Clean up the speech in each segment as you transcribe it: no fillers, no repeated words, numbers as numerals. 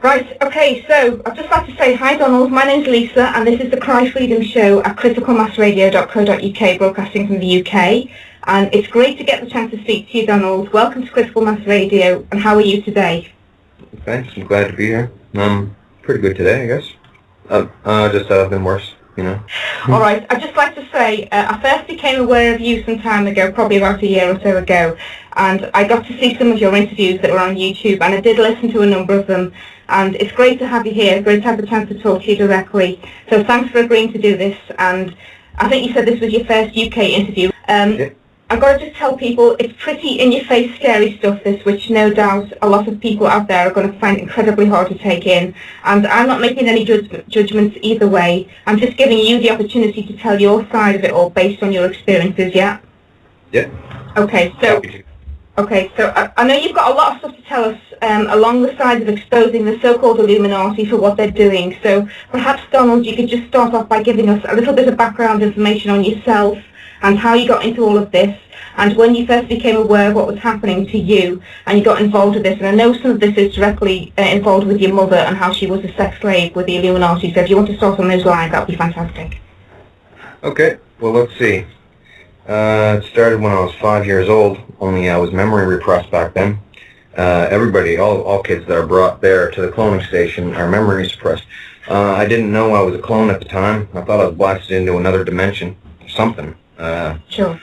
Right, okay, so I'd just like to say hi Donald, my name's Lisa and this is the Cry Freedom Show at criticalmassradio.co.uk, broadcasting from the UK, and it's great to get the chance to speak to you, Donald. Welcome to Critical Mass Radio, and how are you today? Thanks, I'm glad to be here. Pretty good today, I guess. Just been worse, you know. Alright, I'd just like to say, I first became aware of you some time ago, probably about a year or so ago, and I got to see some of your interviews that were on YouTube, and I did listen to a number of them, and it's great to have you here, great to have the chance to talk to you directly. So thanks for agreeing to do this, and I think you said this was your first UK interview. Yeah. I've got to just tell people, it's pretty in-your-face scary stuff this, which no doubt a lot of people out there are going to find incredibly hard to take in. And I'm not making any judgments either way. I'm just giving you the opportunity to tell your side of it all based on your experiences, yeah? Yeah. Okay, so I know you've got a lot of stuff to tell us along the sides of exposing the so-called Illuminati for what they're doing. So perhaps, Donald, you could just start off by giving us a little bit of background information on yourself, and how you got into all of this, and when you first became aware of what was happening to you, and you got involved with this. And I know some of this is directly involved with your mother and how she was a sex slave with the Illuminati, so if you want to start on those lines, that would be fantastic. Okay, well, let's see. It started when I was 5 years old, only I was memory repressed back then. Everybody, all kids that are brought there to the cloning station are memory suppressed. I didn't know I was a clone at the time. I thought I was blasted into another dimension, something. Sure.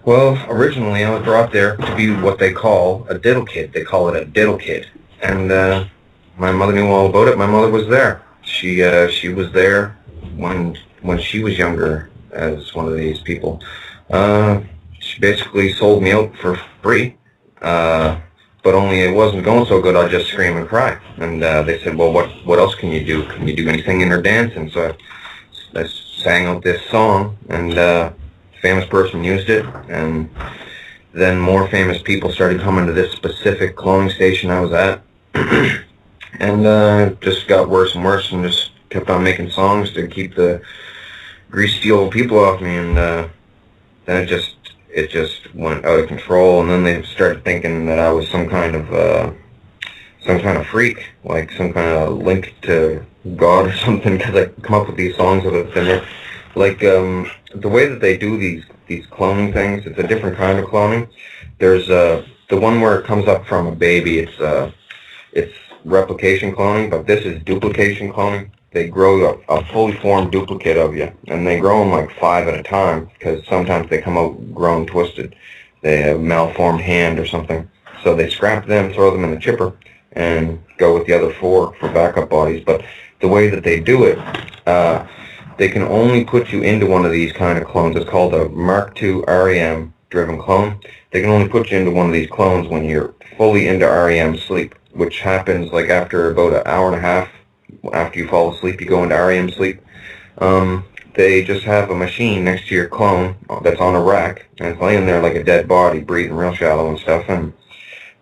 Well, originally I was brought there to be what they call a diddle kid. They call it a diddle kid. And my mother knew all about it. My mother was there. She was there when she was younger as one of these people. She basically sold me out for free. But only it wasn't going so good, I'd just scream and cry. And they said, well, what else can you do? Can you do anything in or dancing? So I sang out this song, and a famous person used it, and then more famous people started coming to this specific cloning station I was at, and just got worse and worse, and just kept on making songs to keep the greasy old people off me, and then it just went out of control, and then they started thinking that I was some kind of freak, like some kind of link to God or something, because I come up with these songs out of thin air. Like, the way that they do these cloning things, it's a different kind of cloning. There's the one where it comes up from a baby, it's replication cloning, but this is duplication cloning. They grow a fully formed duplicate of you, and they grow them like 5 at a time, because sometimes they come out grown twisted. They have a malformed hand or something. So they scrap them, throw them in the chipper, and go with the other 4 for backup bodies. But the way that they do it, they can only put you into one of these kind of clones. It's called a Mark II REM driven clone. They can only put you into one of these clones when you're fully into REM sleep, which happens like after about an hour and a half after you fall asleep. You go into REM sleep. They just have a machine next to your clone that's on a rack, and it's laying there like a dead body, breathing real shallow and stuff, and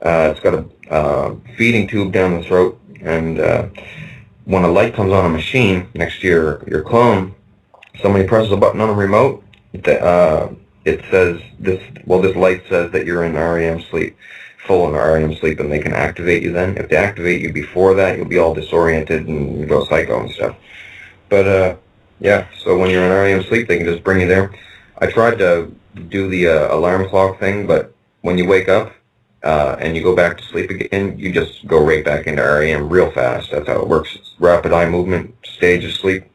it's got a feeding tube down the throat, and when a light comes on a machine next to your clone, somebody presses a button on a remote, it says this light says that you're in REM sleep, full in REM sleep, and they can activate you then. If they activate you before that, you'll be all disoriented and you go psycho and stuff. But yeah, so when you're in REM sleep, they can just bring you there. I tried to do the alarm clock thing, but when you wake up, and you go back to sleep again, you just go right back into REM real fast. That's how it works. It's rapid eye movement, stage of sleep.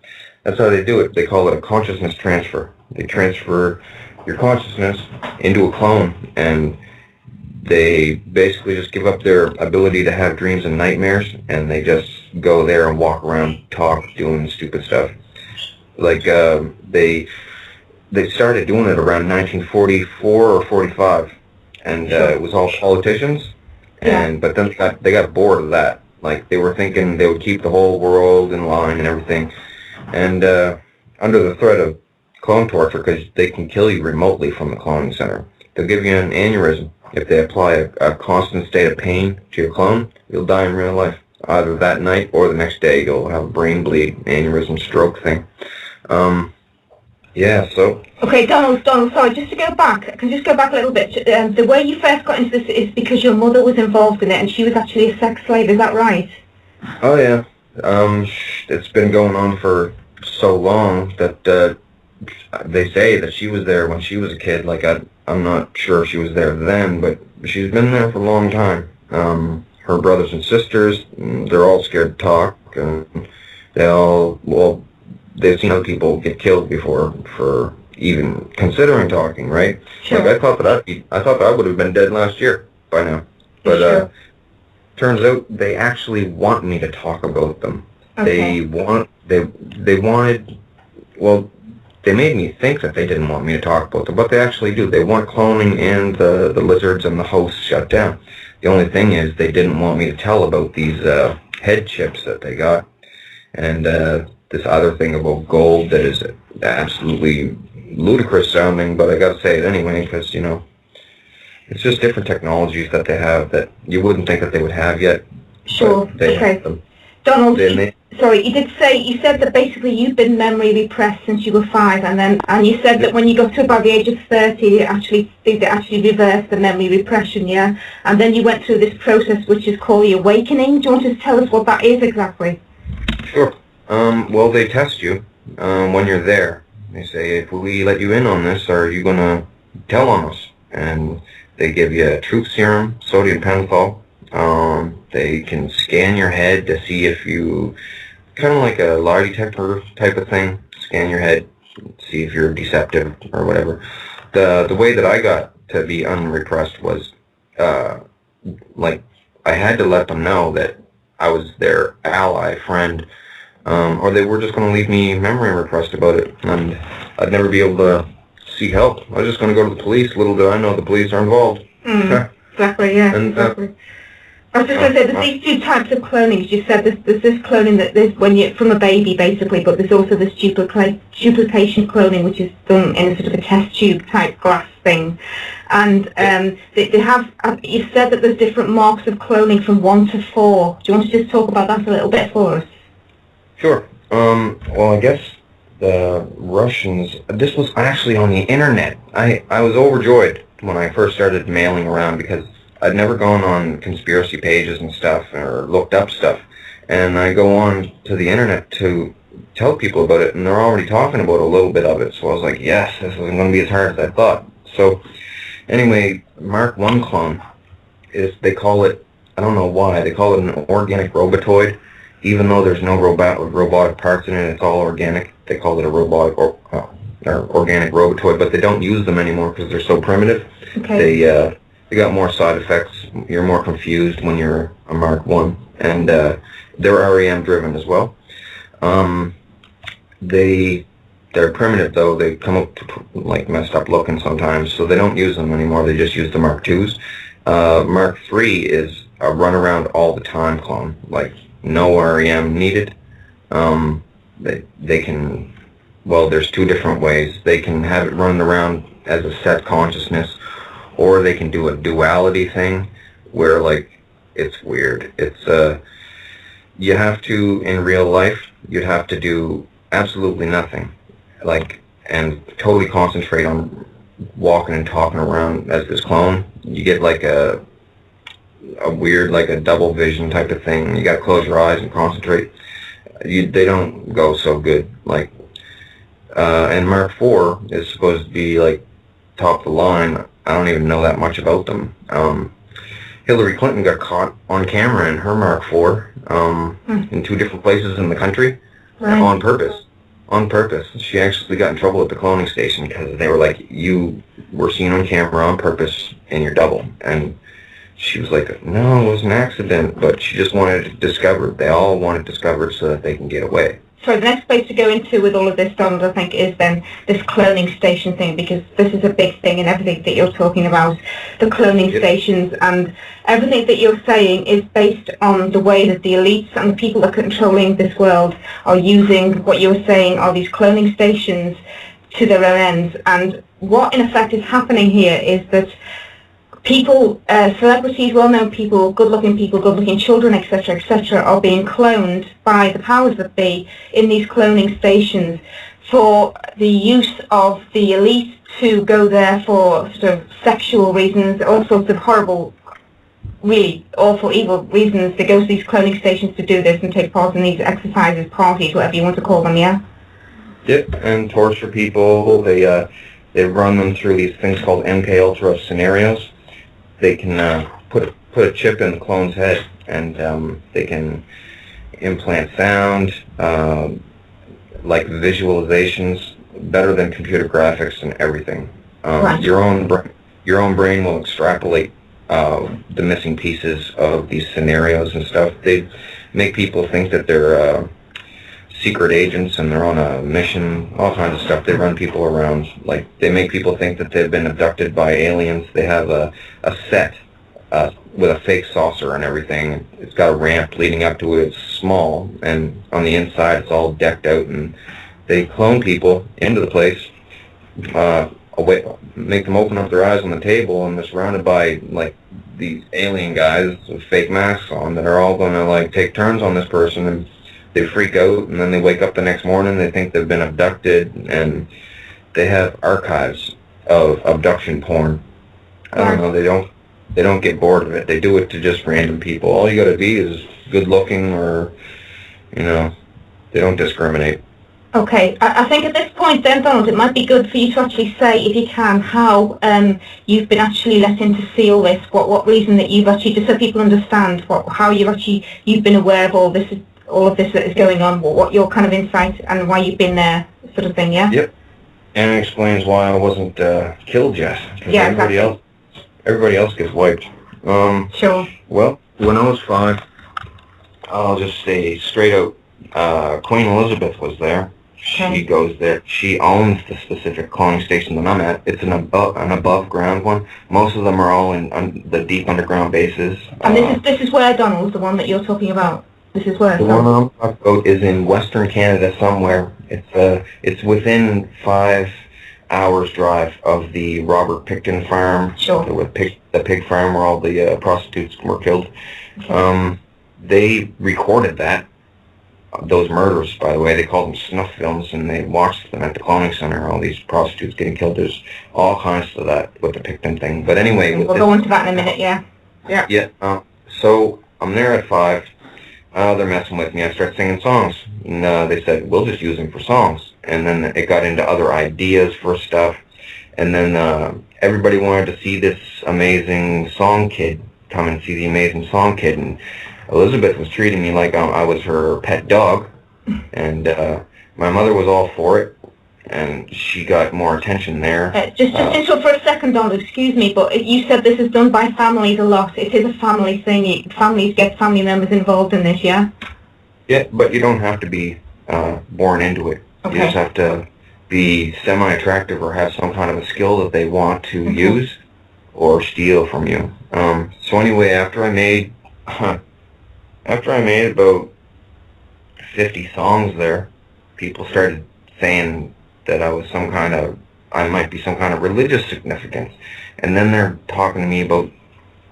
That's how they do it. They call it a consciousness transfer. They transfer your consciousness into a clone, and they basically just give up their ability to have dreams and nightmares, and they just go there and walk around, talk, doing stupid stuff. Like, they started doing it around 1944 or 45. And it was all politicians, but then they got bored of that. Like, they were thinking they would keep the whole world in line and everything. And under the threat of clone torture, because they can kill you remotely from the cloning center, they'll give you an aneurysm. If they apply a constant state of pain to your clone, you'll die in real life. Either that night or the next day, you'll have a brain bleed, aneurysm, stroke thing. Yeah, so... Okay, Donald, sorry, just to go back, I can just go back a little bit. The way you first got into this is because your mother was involved in it and she was actually a sex slave, is that right? Oh yeah. It's been going on for so long that they say that she was there when she was a kid. Like I'm not sure if she was there then, but she's been there for a long time. Her brothers and sisters, they're all scared to talk, and well, they've seen other people get killed before for even considering talking, right? Sure. Like I thought that I would have been dead last year by now, but Sure. turns out they actually want me to talk about them. Okay. They wanted, well, they made me think that they didn't want me to talk about them, but they actually do. They want cloning and the lizards and the hosts shut down. The only thing is they didn't want me to tell about these head chips that they got, and this other thing about gold that is absolutely ludicrous sounding, but I gotta say it anyway, because, you know, it's just different technologies that they have that you wouldn't think that they would have yet. Sure. They Okay. have them. Donald, sorry, you said that basically you've been memory repressed since you were 5, and you said that when you got to about the age of 30, they actually reversed the memory repression, yeah? And then you went through this process which is called the awakening. Do you want to tell us what that is exactly? Sure. Well, they test you when you're there. They say, if we let you in on this, are you going to tell on us? And they give you a truth serum, sodium pentothal. They can scan your head to see if you, kind of like a lie detector type of thing, scan your head, see if you're deceptive or whatever. The way that I got to be unrepressed was, like, I had to let them know that I was their ally, friend, or they were just going to leave me memory repressed about it, and I'd never be able to seek help. I was just going to go to the police. Little did I know the police are involved. Exactly, yeah, And, exactly. I was just going to say, there's these two types of cloning. You said there's this cloning that there's when you're from a baby, basically, but there's also this duplication cloning, which is done in a sort of a test tube type glass thing. And they have, you said that there's different marks of cloning from 1 to 4. Do you want to just talk about that a little bit for us? Sure. Well, I guess the Russians, this was actually on the internet. I was overjoyed when I first started mailing around because I'd never gone on conspiracy pages and stuff or looked up stuff. And I go on to the internet to tell people about it, and they're already talking about a little bit of it. So I was like, yes, this isn't going to be as hard as I thought. So anyway, Mark 1 clone is, they call it, I don't know why, they call it an organic robotoid. Even though there's no robotic parts in it, it's all organic. They call it a robotic or organic robotoid, but they don't use them anymore because they're so primitive. Okay. They got more side effects. You're more confused when you're a Mark 1, and they're REM driven as well. They're primitive though. They come up to, like, messed up looking sometimes, so they don't use them anymore. They just use the Mark 2s. Mark 3 is a run around all the time clone, like no REM needed. They can, well, there's 2 different ways. They can have it run around as a set consciousness, or they can do a duality thing where, like, it's weird. It's you have to, in real life, you'd have to do absolutely nothing, like, and totally concentrate on walking and talking around as this clone. You get like a weird, like a double vision type of thing. You gotta close your eyes and concentrate. They don't go so good. Like, and Mark 4 is supposed to be like top of the line. I don't even know that much about them. Hillary Clinton got caught on camera in her Mark 4 in 2 different places in the country, on purpose. On purpose. She actually got in trouble at the cloning station because they were like, you were seen on camera on purpose and you're double. And she was like, no, it was an accident, but she just wanted it discovered. They all want it discovered so that they can get away. So the next place to go into with all of this, Donald, I think, is then this cloning station thing, because this is a big thing in everything that you're talking about, the cloning stations, and everything that you're saying is based on the way that the elites and the people that are controlling this world are using what you were saying are these cloning stations to their own ends. And what in effect is happening here is that people, celebrities, well-known people, good-looking children, etc., etc., are being cloned by the powers that be in these cloning stations for the use of the elite to go there for sort of sexual reasons, all sorts of horrible really awful, evil reasons. They go to these cloning stations to do this and take part in these exercises, parties, whatever you want to call them, yeah? Yep, and torture people. They run them through these things called MK Ultra scenarios. They can put a chip in the clone's head, and they can implant sound, like visualizations, better than computer graphics and everything. Right. Your own brain will extrapolate the missing pieces of these scenarios and stuff. They make people think that they're secret agents and they're on a mission, all kinds of stuff. They run people around. Like, they make people think that they've been abducted by aliens. They have a set with a fake saucer and everything. It's got a ramp leading up to it. It's small, and on the inside it's all decked out, and they clone people into the place, make them open up their eyes on the table, and they're surrounded by, like, these alien guys with fake masks on that are all going to, like, take turns on this person, and they freak out, and then they wake up the next morning, they think they've been abducted, and they have archives of abduction porn. I don't know, they don't get bored of it. They do it to just random people. All you gotta be is good looking, or, you know, they don't discriminate. Okay, I think at this point then, Donald, it might be good for you to actually say, if you can, how you've been actually let in to see all this, what reason that you've actually, just so people understand, how you've been aware of all of this that is going on, what your kind of insight and why you've been there, sort of thing, yeah? Yep. And it explains why I wasn't killed yet. Yeah, everybody else gets wiped. Sure. Well, when I was 5, I'll just say straight out, Queen Elizabeth was there. Okay. She goes there. She owns the specific cloning station that I'm at. It's an above ground one. Most of them are all in the deep underground bases. And this is where, Donald, the one that you're talking about. This is where. The one I'm talking about is in Western Canada somewhere. It's within 5 hours drive of the Robert Picton farm. Sure. The pig farm where all the prostitutes were killed. Okay. They recorded those murders, by the way. They called them snuff films, and they watched them at the cloning center, all these prostitutes getting killed. There's all kinds of that with the Picton thing. But anyway... We'll go into that in a minute, yeah. Yeah. Yeah. So I'm there at 5. They're messing with me. I start singing songs. And they said, we'll just use them for songs. And then it got into other ideas for stuff. And then everybody wanted to see this amazing song kid, come and see the amazing song kid. And Elizabeth was treating me like I was her pet dog. And my mother was all for it. And she got more attention there. Just interrupt for a second, Donald, excuse me, but you said this is done by families a lot. It is a family thing. Families get family members involved in this, yeah? Yeah, but you don't have to be born into it. Okay. You just have to be semi-attractive or have some kind of a skill that they want to use or steal from you. So anyway, after I made about 50 songs there, people started saying that I might be some kind of religious significance. And then they're talking to me about,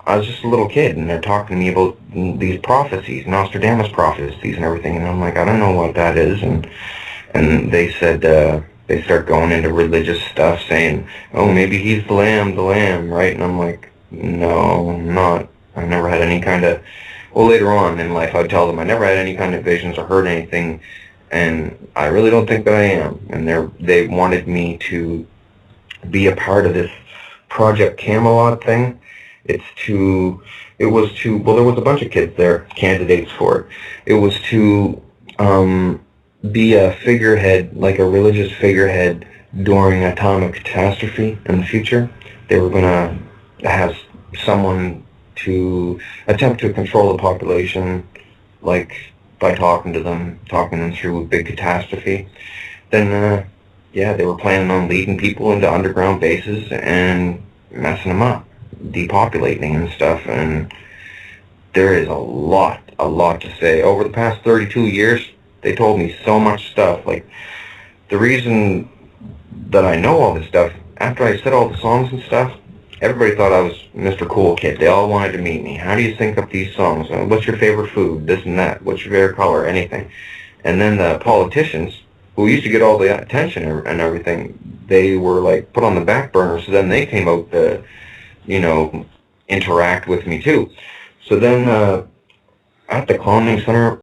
I was just a little kid, and they're talking to me about these prophecies, Nostradamus prophecies and everything, and I'm like, I don't know what that is. And they said, they start going into religious stuff, saying, oh, maybe he's the lamb, right? And I'm like, no, I'm not. I never had any kind of, well, later on in life I'd tell them I never had any kind of visions or heard anything, and I really don't think that I am. And they wanted me to be a part of this Project Camelot thing. Well, there was a bunch of kids there, candidates for it. It was to be a figurehead, like a religious figurehead, during atomic catastrophe in the future. They were going to have someone to attempt to control the population, like by talking them through a big catastrophe. Then, they were planning on leading people into underground bases and messing them up, depopulating and stuff. And there is a lot to say. Over the past 32 years, they told me so much stuff. Like, the reason that I know all this stuff, after I said all the songs and stuff, everybody thought I was Mr. Cool Kid. They all wanted to meet me. How do you think up these songs? What's your favorite food? This and that. What's your favorite color? Anything. And then the politicians, who used to get all the attention and everything, they were like put on the back burner. So then they came out to, interact with me too. So then, at the calming center,